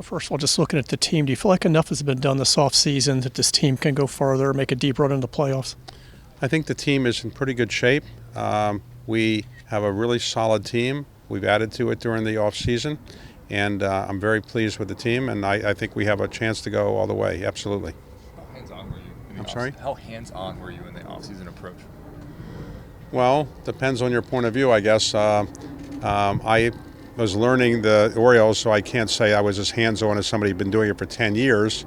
First of all, just looking at the team, do you feel like enough has been done this offseason that this team can go further, make a deep run into the playoffs? I think the team is in pretty good shape. We have a really solid team. We've added to it during the offseason, and I'm very pleased with the team, and I think we have a chance to go all the way, absolutely. How hands-on were you in the I'm sorry? How hands-on were you in the offseason approach? Well, depends on your point of view, I guess. I was learning the Orioles, so I can't say I was as hands-on as somebody who'd been doing it for 10 years,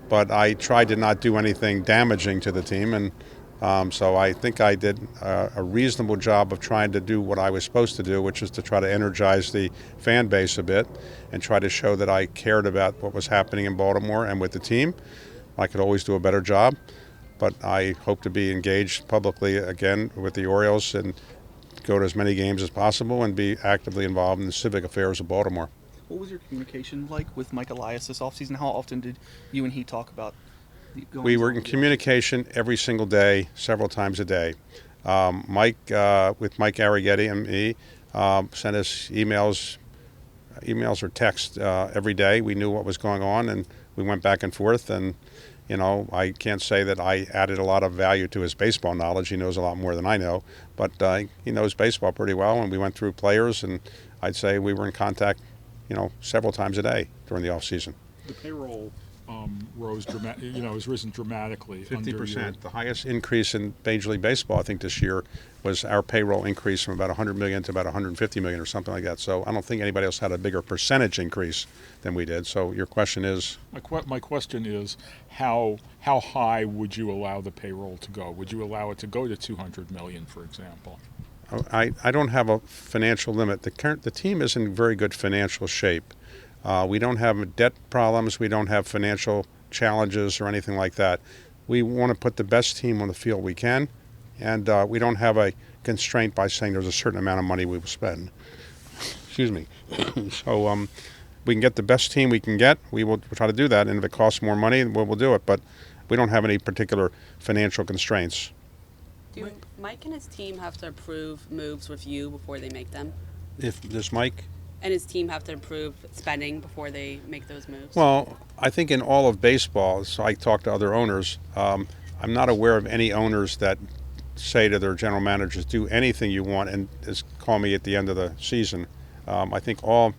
but I tried to not do anything damaging to the team, and so I think I did a reasonable job of trying to do what I was supposed to do, which is to try to energize the fan base a bit and try to show that I cared about what was happening in Baltimore and with the team. I could always do a better job, but I hope to be engaged publicly again with the Orioles and go to as many games as possible and be actively involved in the civic affairs of Baltimore. What was your communication like with Mike Elias this offseason? How often did you and he talk about going? We were in communication every single day, several times a day. Mike, with Mike Arrighetti and me, sent us emails or text every day. We knew what was going on, and we went back and forth. And you know, I can't say that I added a lot of value to his baseball knowledge. He knows a lot more than I know, but he knows baseball pretty well. And we went through players, and I'd say we were in contact, several times a day during the off season. The payroll has risen dramatically. 50%. The highest increase in Major League Baseball, I think, this year was our payroll increase from about $100 million to about $150 million or something like that. So I don't think anybody else had a bigger percentage increase than we did. So your question is? My question is, how high would you allow the payroll to go? Would you allow it to go to $200 million, for example? I don't have a financial limit. The team is in very good financial shape. We don't have debt problems. We don't have financial challenges or anything like that. We want to put the best team on the field we can, and we don't have a constraint by saying there's a certain amount of money we will spend. Excuse me. So we can get the best team we can get. We'll try to do that, and if it costs more money, we'll do it. But we don't have any particular financial constraints. Do Mike and his team have to approve moves with you before they make them? If does Mike and his team have to approve spending before they make those moves? Well, I think in all of baseball, so I talk to other owners, I'm not aware of any owners that say to their general managers, do anything you want and just call me at the end of the season. I think all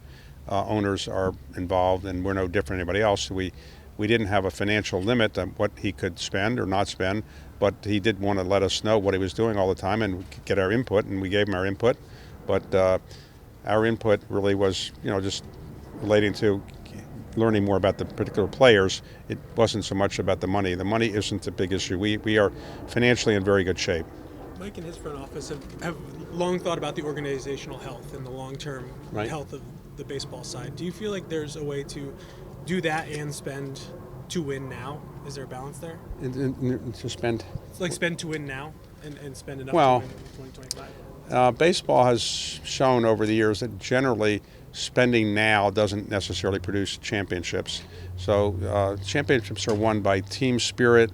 owners are involved, and we're no different than anybody else. We didn't have a financial limit on what he could spend or not spend, but he did want to let us know what he was doing all the time and get our input, and we gave him our input. But our input really was, just relating to learning more about the particular players. It wasn't so much about the money. The money isn't the big issue. We are financially in very good shape. Mike and his front office have long thought about the organizational health and the long-term health of the baseball side. Do you feel like there's a way to do that and spend to win now? Is there a balance there? To spend? Like spend to win now and spend enough to win in 2025? Baseball has shown over the years that generally spending now doesn't necessarily produce championships. So championships are won by team spirit,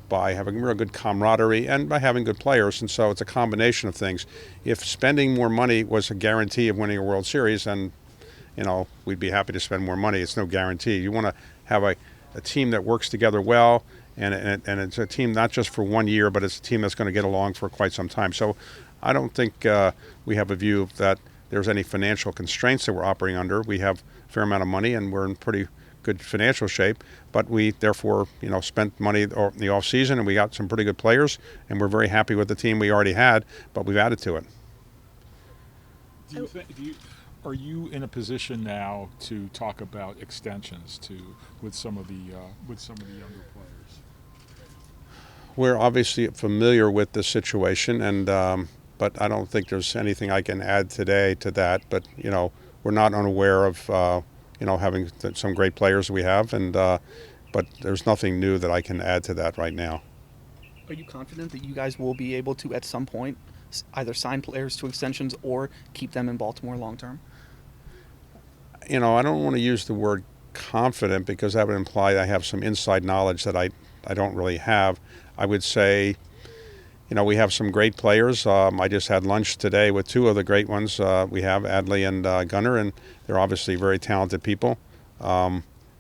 by having real good camaraderie, and by having good players. And so it's a combination of things. If spending more money was a guarantee of winning a World Series, then we'd be happy to spend more money. It's no guarantee. You want to have a team that works together well, and it's a team not just for 1 year, but it's a team that's going to get along for quite some time. So I don't think we have a view that there's any financial constraints that we're operating under. We have a fair amount of money, and we're in pretty good financial shape, but we therefore spent money in the off season, and we got some pretty good players, and we're very happy with the team we already had, but we've added to it. Are you in a position now to talk about extensions with some of the younger players? We're obviously familiar with the situation, and but I don't think there's anything I can add today to that. But we're not unaware of having some great players we have, and but there's nothing new that I can add to that right now. Are you confident that you guys will be able to, at some point, either sign players to extensions or keep them in Baltimore long term? I don't want to use the word confident because that would imply I have some inside knowledge that I don't really have. I would say, we have some great players. I just had lunch today with two of the great ones. We have Adley and Gunnar, and they're obviously very talented people.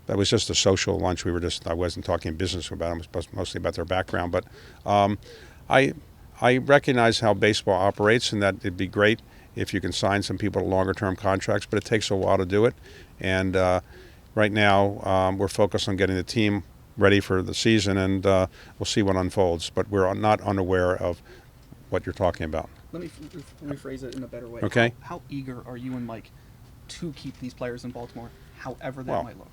that was just a social lunch. I wasn't talking business about them. It was mostly about their background. But I recognize how baseball operates, and that it'd be great if you can sign some people to longer-term contracts, but it takes a while to do it. And right now, we're focused on getting the team ready for the season, and we'll see what unfolds. But we're not unaware of what you're talking about. Let me rephrase it in a better way. Okay. How eager are you and Mike to keep these players in Baltimore, however that might look?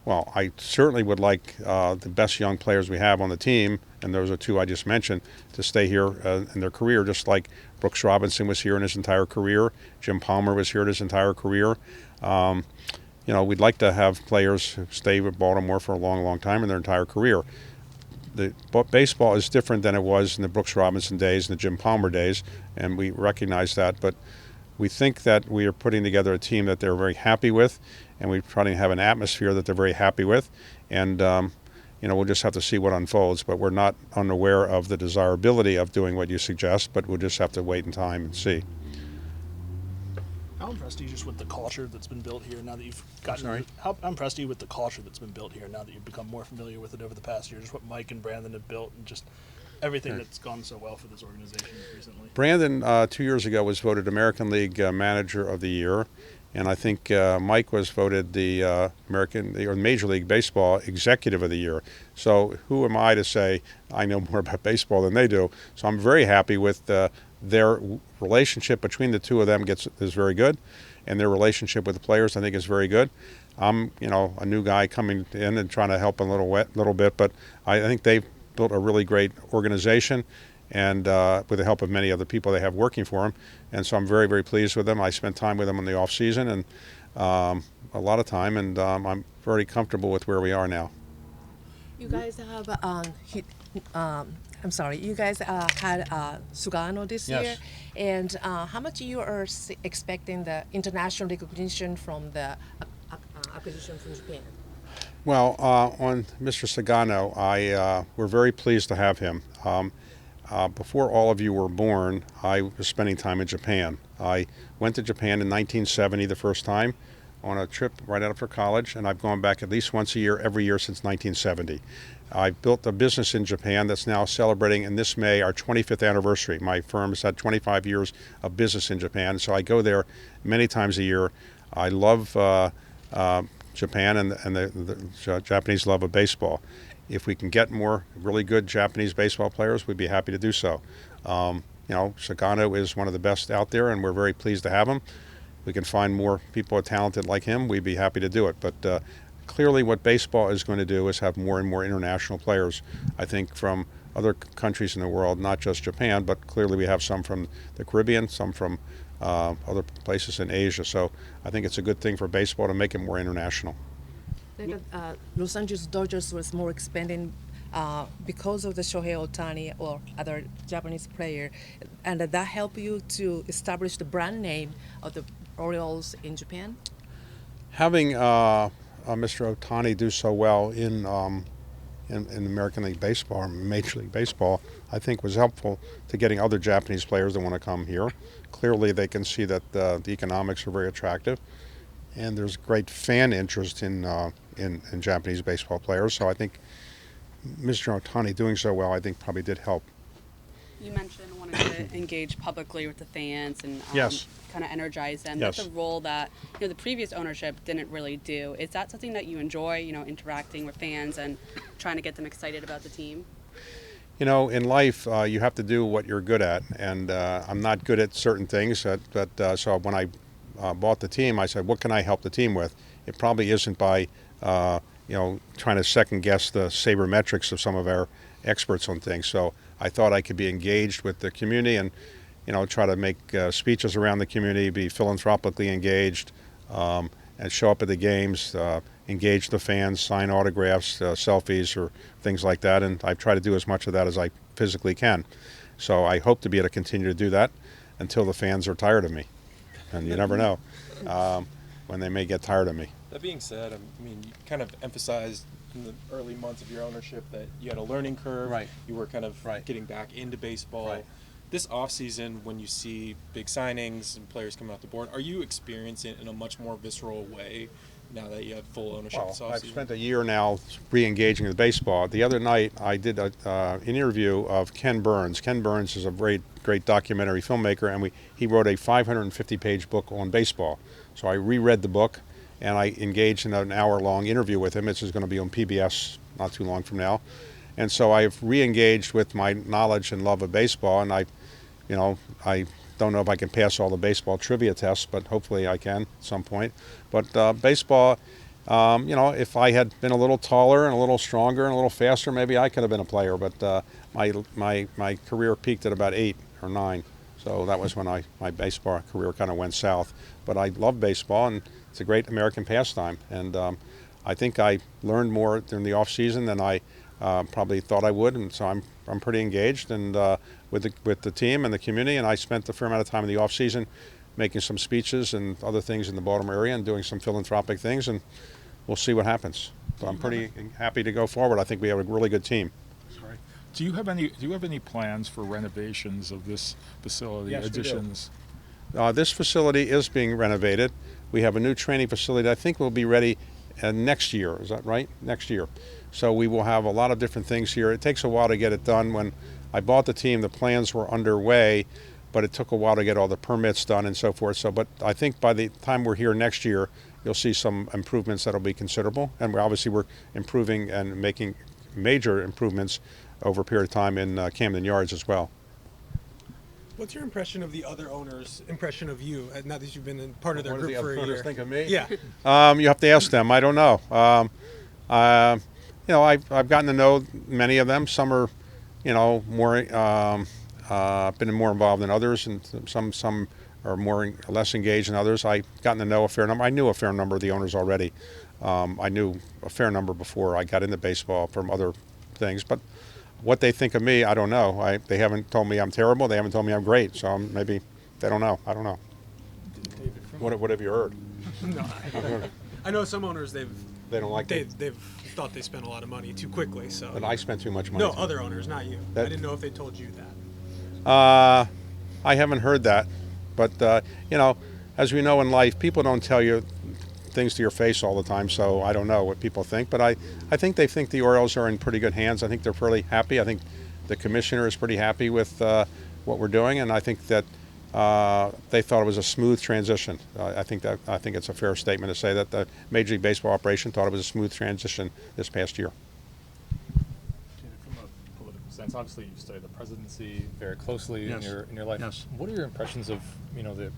Well, I certainly would like the best young players we have on the team, and those are two I just mentioned, to stay here in their career, just like Brooks Robinson was here in his entire career. Jim Palmer was here in his entire career. We'd like to have players who stay with Baltimore for a long, long time in their entire career. Baseball is different than it was in the Brooks Robinson days and the Jim Palmer days, and we recognize that, but we think that we are putting together a team that they're very happy with, and we try to have an atmosphere that they're very happy with, and we'll just have to see what unfolds. But we're not unaware of the desirability of doing what you suggest, but we'll just have to wait in time and see. How impressed are you just with the culture that's been built here now that you've gotten? How impressed are you with the culture that's been built here now that you've become more familiar with it over the past year? Just what Mike and Brandon have built, and just everything that's gone so well for this organization recently. Brandon, 2 years ago, was voted American League Manager of the Year, and I think Mike was voted the Major League Baseball Executive of the Year. So who am I to say I know more about baseball than they do? So I'm very happy with their relationship between the two of them is very good, and their relationship with the players, I think, is very good. I'm a new guy coming in and trying to help a little bit, but I think they've built a really great organization, and with the help of many other people they have working for them. And so I'm very, very pleased with them. I spent time with them in the off season, and a lot of time, and I'm very comfortable with where we are now. You guys have you guys had Sugano this Yes. year, and how much you are expecting the international recognition from the acquisition from Japan? Well, on Mr. Sagano, we're very pleased to have him. Before all of you were born, I was spending time in Japan. I went to Japan in 1970 the first time on a trip right after college, and I've gone back at least once a year, every year since 1970. I built a business in Japan that's now celebrating in this May our 25th anniversary. My firm has had 25 years of business in Japan, so I go there many times a year. I love Japan and the Japanese love of baseball. If we can get more really good Japanese baseball players, we'd be happy to do so. Sagano is one of the best out there, and we're very pleased to have him. We can find more people talented like him, we'd be happy to do it. But clearly what baseball is going to do is have more and more international players, I think, from other countries in the world, not just Japan, but clearly we have some from the Caribbean, some from other places in Asia. So I think it's a good thing for baseball to make it more international. Los Angeles Dodgers was more expanding because of the Shohei Ohtani or other Japanese player, and that helped you to establish the brand name of the Orioles in Japan? Having Mr. Ohtani do so well in American League Baseball or Major League Baseball, I think was helpful to getting other Japanese players that want to come here. Clearly they can see that the economics are very attractive, and there's great fan interest in Japanese baseball players. So I think Mr. Ohtani doing so well, I think, probably did help. You mentioned wanting to engage publicly with the fans and Yes. kind of energize them. Yes. That's a role that the previous ownership didn't really do. Is that something that you enjoy, interacting with fans and trying to get them excited about the team? In life, you have to do what you're good at, and I'm not good at certain things. So when I bought the team, I said, what can I help the team with? It probably isn't by trying to second guess the sabermetrics of some of our experts on things. So I thought I could be engaged with the community and try to make speeches around the community, be philanthropically engaged, and show up at the games, engage the fans, sign autographs, selfies, or things like that. And I try to do as much of that as I physically can. So I hope to be able to continue to do that until the fans are tired of me. And you never know when they may get tired of me. That being said, I mean, you kind of emphasized in the early months of your ownership that you had a learning curve. Right. You were kind of getting back into baseball. Right. This offseason, when you see big signings and players coming off the board, are you experiencing it in a much more visceral way now that you have full ownership Well, this I've offseason? spent a year now re-engaging with baseball. The other night, I did an interview of Ken Burns. Ken Burns is a great documentary filmmaker, and he wrote a 550-page book on baseball. So I reread the book, and I engaged in an hour-long interview with him. This is going to be on PBS not too long from now. And so I've re-engaged with my knowledge and love of baseball, and I don't know if I can pass all the baseball trivia tests, but hopefully I can at some point. But baseball, if I had been a little taller and a little stronger and a little faster, maybe I could have been a player. But my career peaked at about 8 or 9, so that was when my baseball career kind of went south. But I love baseball, and it's a great American pastime. And I think I learned more during the off season than I probably thought I would, and so I'm pretty engaged and with the team and the community. And I spent a fair amount of time in the off season making some speeches and other things in the Baltimore area and doing some philanthropic things, and we'll see what happens. But I'm pretty happy to go forward. I think we have a really good team. Do you have any plans for renovations of this facility? Yes, we do. Additions? This facility is being renovated. We have a new training facility that I think will be ready next year. Is that right? Next year. So we will have a lot of different things here. It takes a while to get it done. When I bought the team, the plans were underway, but it took a while to get all the permits done and so forth. But I think by the time we're here next year, you'll see some improvements that'll be considerable. And we're improving and making major improvements over a period of time in Camden Yards as well. What's your impression of the other owners' impression of you, now that you've been part of their What do group the for a owners year? think of me? Yeah. You have to ask them. I don't know. I've gotten to know many of them. Some are, more been more involved than others, and some are less engaged than others. I've gotten to know a fair number. I knew a fair number of the owners already. I knew a fair number before I got into baseball from other things. But what they think of me, I don't know. They haven't told me I'm terrible. They haven't told me I'm great. So maybe they don't know. I don't know. What have you heard? No, I know some owners they don't like it. they've thought they spent a lot of money too quickly. So But I spent too much money. no, other owners, not you. I didn't know if they told you that. I haven't heard that. But, as we know in life, people don't tell you things to your face all the time, so I don't know what people think. But I think they think the Orioles are in pretty good hands. I think they're pretty happy. I think the commissioner is pretty happy with what we're doing, and I think that they thought it was a smooth transition. I think it's a fair statement to say that the Major League Baseball operation thought it was a smooth transition this past year. From a political sense, obviously you study the presidency very closely Yes. in your life. Yes. What are your impressions of the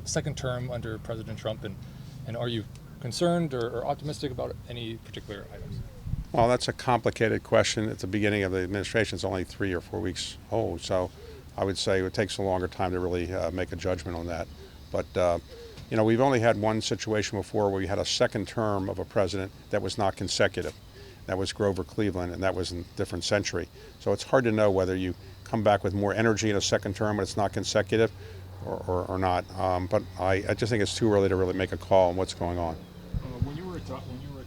second term under President Trump, and are you concerned or optimistic about any particular items? Well, that's a complicated question. At the beginning of the administration, it's only 3 or 4 weeks old, so I would say it takes a longer time to really make a judgment on that. But, we've only had one situation before where we had a second term of a president that was not consecutive. That was Grover Cleveland, and that was in a different century. So it's hard to know whether you come back with more energy in a second term when it's not consecutive or not. But I just think it's too early to really make a call on what's going on. When you were at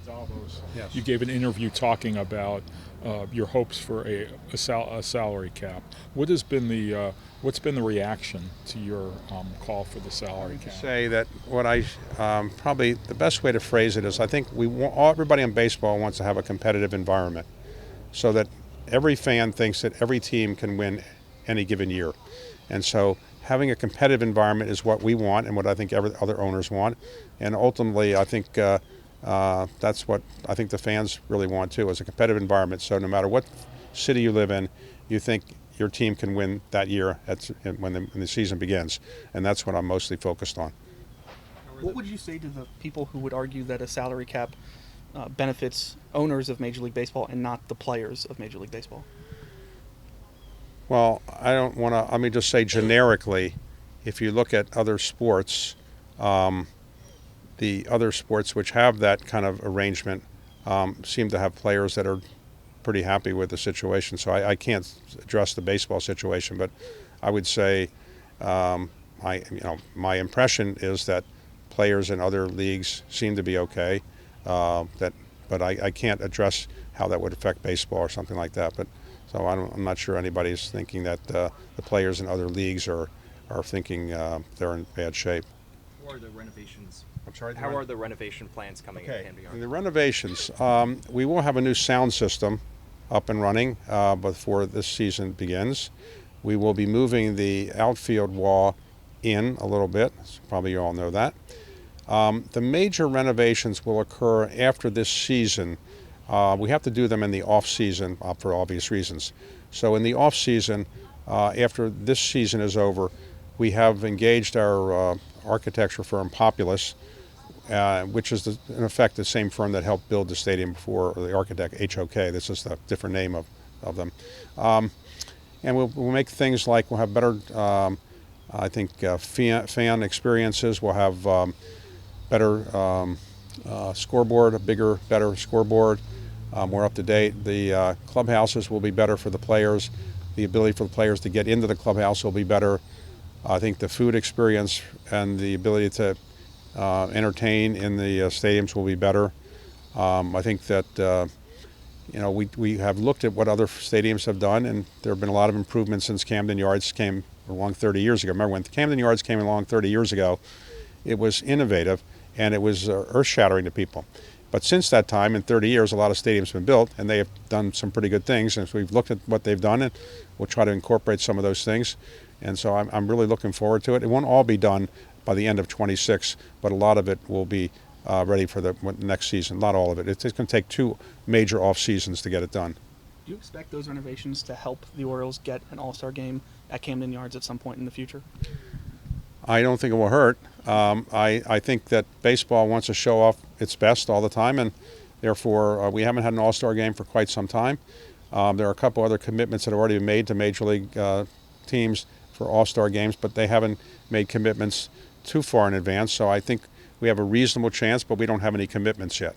Davos, Yes. you gave an interview talking about your hopes for a salary cap. What's been the reaction to your call for the salary cap? Say that what I probably the best way to phrase it is I think everybody in baseball wants to have a competitive environment, so that every fan thinks that every team can win any given year, and so having a competitive environment is what we want and what I think every other owners want, and ultimately I think that's what I think the fans really want too, is a competitive environment. So no matter what city you live in, you think your team can win that year when the season begins, and that's what I'm mostly focused on. What would you say to the people who would argue that a salary cap benefits owners of Major League Baseball and not the players of Major League Baseball? Well, I don't want to. Let me just say generically, if you look at other sports, the other sports which have that kind of arrangement seem to have players that are pretty happy with the situation. So I can't address the baseball situation, but I would say my impression is that players in other leagues seem to be okay. But I can't address how that would affect baseball or something like that. But so I'm not sure anybody's thinking that the players in other leagues are thinking they're in bad shape. Or the renovations I'm sorry. How are the renovation plans coming at Camden Yards? The renovations. We will have a new sound system up and running before this season begins. We will be moving the outfield wall in a little bit. Probably you all know that. The major renovations will occur after this season. We have to do them in the off-season for obvious reasons. So in the off-season, after this season is over, we have engaged our architecture firm Populous, which is in effect the same firm that helped build the stadium before, or the architect HOK. This is the different name of them. And we'll make things like we'll have better, I think, fan experiences. We'll have better scoreboard, a bigger, better scoreboard, more up to date. The clubhouses will be better for the players. The ability for the players to get into the clubhouse will be better. I think the food experience and the ability to entertain in the stadiums will be better. I think that we have looked at what other stadiums have done, and there have been a lot of improvements since Camden Yards came along 30 years ago. Remember when Camden Yards came along 30 years ago, it was innovative and it was earth-shattering to people. But since that time, in 30 years, a lot of stadiums have been built, and they have done some pretty good things. And so we've looked at what they've done, and we'll try to incorporate some of those things. And so I'm really looking forward to it. It won't all be done by the end of 26, but a lot of it will be ready for the next season. Not all of it. It's going to take 2 major off seasons to get it done. Do you expect those renovations to help the Orioles get an All-Star game at Camden Yards at some point in the future? I don't think it will hurt. I think that baseball wants to show off its best all the time, and therefore we haven't had an All-Star game for quite some time. There are a couple other commitments that have already been made to Major League teams for All-Star games, but they haven't made commitments too far in advance, so I think we have a reasonable chance, but we don't have any commitments yet.